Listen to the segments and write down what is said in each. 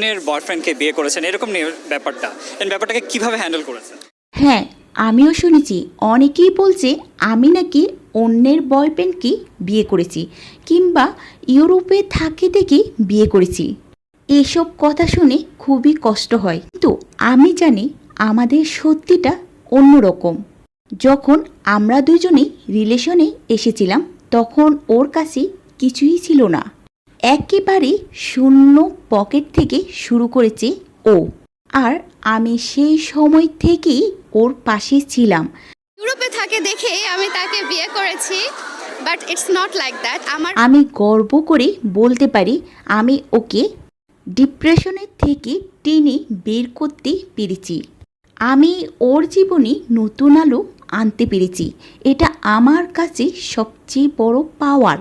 আপনার বয়ফ্রেন্ডকে বিয়ে করেছেন এরকম ব্যাপারটাকে কিভাবে হ্যান্ডেল করেছেন? হ্যাঁ, আমিও শুনেছি অনেকেই বলছে আমি নাকি অন্যের বয়ফ্রেন্ডকে বিয়ে করেছি কিংবা ইউরোপে থাকি থেকে বিয়ে করেছি। এসব কথা শুনে খুবই কষ্ট হয়, কিন্তু আমি জানি আমাদের সত্যিটা অন্যরকম। যখন আমরা দুজনেই রিলেশনে এসেছিলাম তখন ওর কাছে কিছুই ছিল না, একেবারে শূন্য পকেট থেকে শুরু করেছে ও। আর আমি সেই সময় থেকেই ওর পাশে ছিলাম। ইউরোপে থাকে দেখে আমি তাকে বিয়ে করেছি, but it's not like that. আমি গর্ব করে বলতে পারি আমি ওকে ডিপ্রেশনের থেকে টেনে বের করতে পেরেছি। আমি ওর জীবনে নতুন আলো আনতে পেরেছি। এটা আমার কাছে সবচেয়ে বড় পাওয়ার,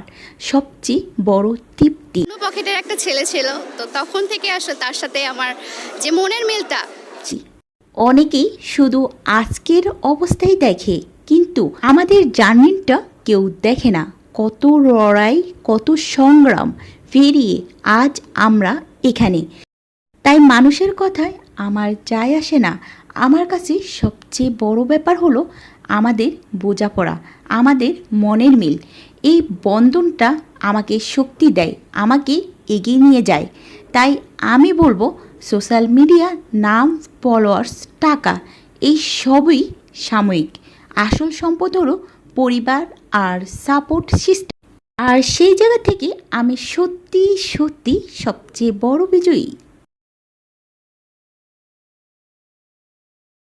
সবচেয়ে বড় তৃপ্তি। পকেটের একটা ছেলে ছিল, তো তখন থেকে আসলে তার সাথে আমার যে মনের মিলটা। অনেকেই শুধু আজকের অবস্থায় দেখে, কিন্তু আমাদের জার্নিটা কেউ দেখে না। কত লড়াই, কত সংগ্রাম পেরিয়ে আজ আমরা এখানে। তাই মানুষের কথায় আমার যায় আসে না। আমার কাছে সবচেয়ে বড় ব্যাপার হলো আমাদের বোঝাপড়া, আমাদের মনের মিল। এই বন্ধনটা আমাকে শক্তি দেয়, আমাকে এগিয়ে নিয়ে যায়। তাই আমি বলবো সোশ্যাল মিডিয়া, নাম, ফলোয়ার্স, টাকা এই সবই সাময়িক। আসল সম্পদ হলো পরিবার আর সাপোর্ট সিস্টেম। আর সেই জায়গা থেকে আমি সত্যি সত্যি সবচেয়ে বড় বিজয়ী।